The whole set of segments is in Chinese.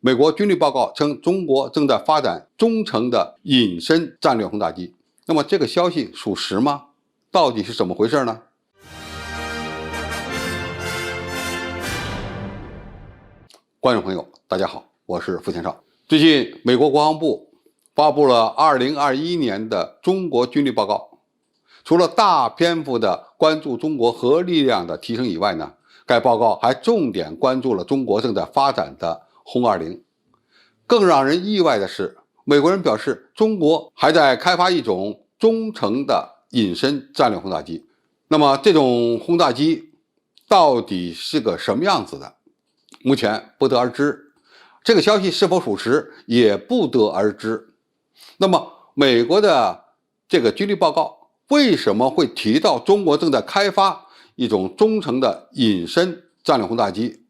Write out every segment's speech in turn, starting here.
美国军力报告称，中国正在发展中程的隐身战略轰炸机。那么这个消息属实吗？到底是怎么回事呢？观众朋友，大家好，我是付天少。最近，美国国防部发布了2021年的中国军力报告，除了大篇幅的关注中国核力量的提升以外呢，该报告还重点关注了中国正在发展的轰20。更让人意外的是，美国人表示，中国还在开发一种中程的隐身战略轰炸机。那么这种轰炸机到底是个什么样子的？目前不得而知，这个消息是否属实也不得而知。那么美国的这个军力报告为什么会提到中国正在开发一种中程的隐身战略轰炸机？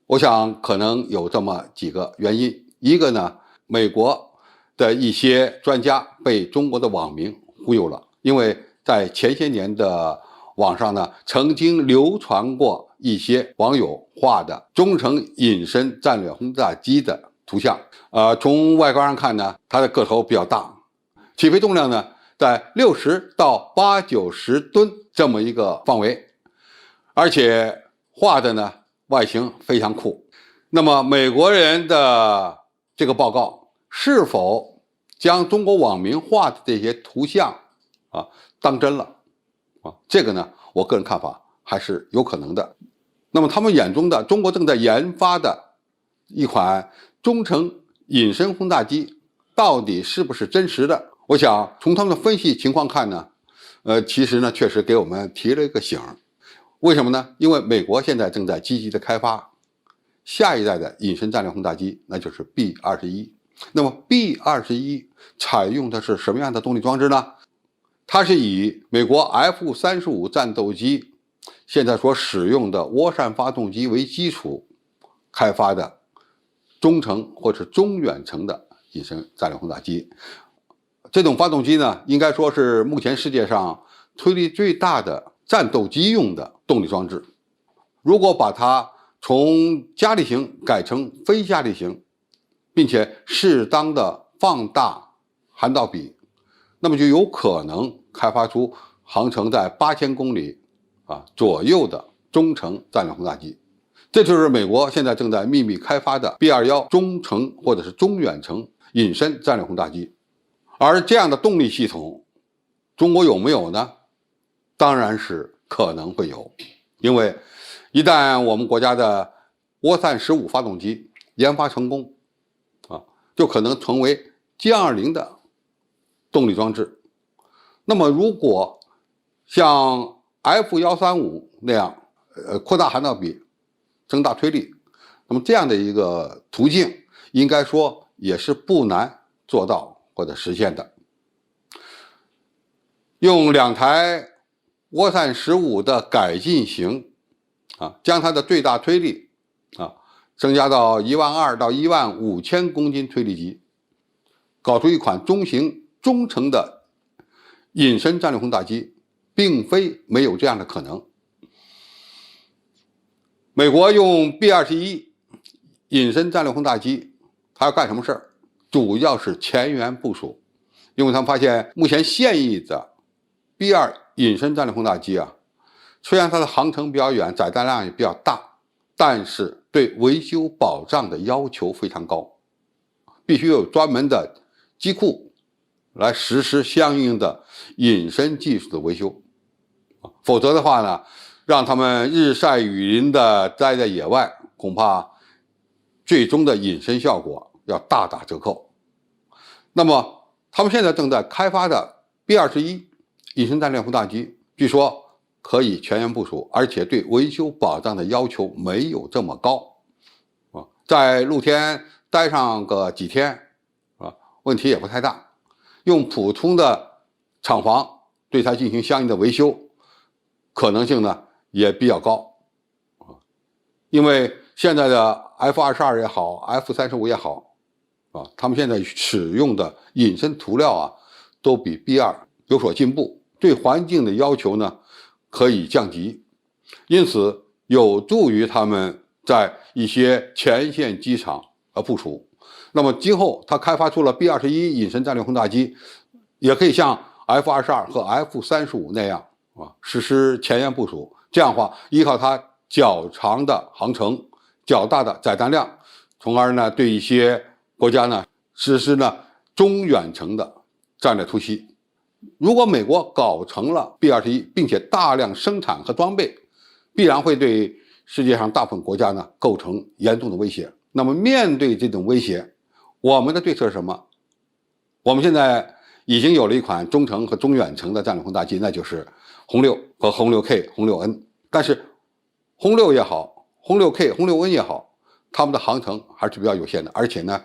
我想可能有这么几个原因。一个呢，美国的一些专家被中国的网民忽悠了，因为在前些年的网上呢，曾经流传过一些网友画的中程隐身战略轰炸机的图像。从外观上看呢，它的个头比较大，起飞重量呢在60到80-90吨这么一个范围，而且画的呢外形非常酷。那么美国人的这个报告是否将中国网民画的这些图像当真了这个呢，我个人看法还是有可能的。那么他们眼中的中国正在研发的一款中程隐身轰炸机到底是不是真实的？我想从他们的分析情况看呢，其实呢确实给我们提了一个醒。为什么呢？因为美国现在正在积极的开发下一代的隐身战略轰炸机，那就是 B-21。那么 B-21采用的是什么样的动力装置呢？它是以美国 F-35战斗机现在所使用的涡扇发动机为基础开发的中程或是中远程的隐身战略轰炸机。这种发动机呢，应该说是目前世界上推力最大的战斗机用的动力装置。如果把它从加力型改成非加力型，并且适当的放大涵道比，那么就有可能开发出航程在8000公里左右的中程战略轰炸机。这就是美国现在正在秘密开发的 B-21中程或者是中远程隐身战略轰炸机。而这样的动力系统，中国有没有呢？当然是可能会有，因为一旦我们国家的涡扇15发动机研发成功就可能成为歼20的动力装置。那么如果像 F135那样扩大涵道比，增大推力，那么这样的一个途径应该说也是不难做到或者实现的。用2台涡扇15的改进型将它的最大推力增加到12000到15000公斤推力级，搞出一款中型中程的隐身战略轰炸机，并非没有这样的可能。美国用 B-21隐身战略轰炸机，它要干什么事儿？主要是前沿部署，因为他们发现目前现役的 B-2隐身战略轰炸机虽然它的航程比较远，载弹量也比较大，但是对维修保障的要求非常高，必须有专门的机库来实施相应的隐身技术的维修，否则的话呢，让他们日晒雨淋的待在野外，恐怕最终的隐身效果要大打折扣。那么他们现在正在开发的 B-21隐身战略轰炸机，据说可以全员部署，而且对维修保障的要求没有这么高在露天待上个几天问题也不太大，用普通的厂房对它进行相应的维修可能性呢也比较高因为现在的 F-22也好， F-35也好他们现在使用的隐身涂料都比 B-2有所进步，对环境的要求呢可以降级，因此有助于他们在一些前线机场部署。那么今后它开发出了 B-21隐身战略轰炸机，也可以像 F-22和 F-35那样实施前沿部署。这样的话，依靠它较长的航程、较大的载弹量，从而呢对一些国家呢实施中远程的战略突袭。如果美国搞成了 B-21，并且大量生产和装备，必然会对世界上大部分国家呢构成严重的威胁。那么面对这种威胁，我们的对策是什么？我们现在已经有了一款中程和中远程的战略轰炸机，那就是轰6和轰6K、轰6N。但是轰6也好，轰6K、轰6N也好，它们的航程还是比较有限的，而且呢，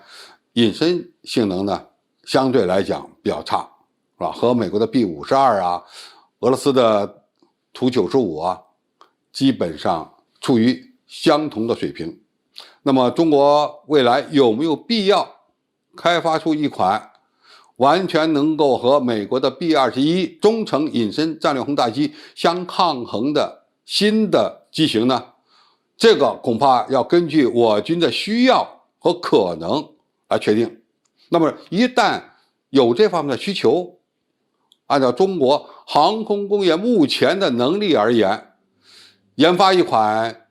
隐身性能呢相对来讲比较差，是吧？和美国的 B-52俄罗斯的图95基本上处于相同的水平。那么中国未来有没有必要开发出一款完全能够和美国的 B-21中程隐身战略轰炸机相抗衡的新的机型呢？这个恐怕要根据我军的需要和可能来确定。那么一旦有这方面的需求，按照中国航空工业目前的能力而言，研发一款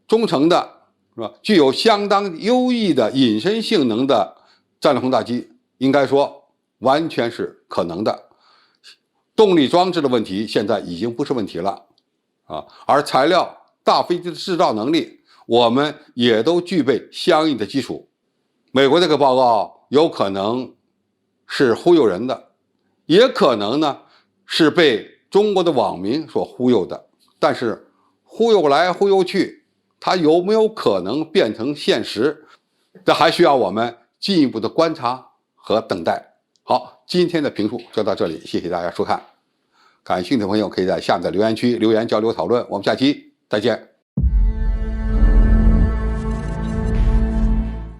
中程的是吧，具有相当优异的隐身性能的战略轰炸机，应该说完全是可能的。动力装置的问题现在已经不是问题了而材料、大飞机的制造能力，我们也都具备相应的基础。美国这个报告有可能是忽悠人的，也可能呢是被中国的网民所忽悠的，但是忽悠来忽悠去，它有没有可能变成现实？这还需要我们进一步的观察和等待。好，今天的评述就到这里，谢谢大家收看。感兴趣的朋友可以在下面的留言区留言交流讨论，我们下期再见。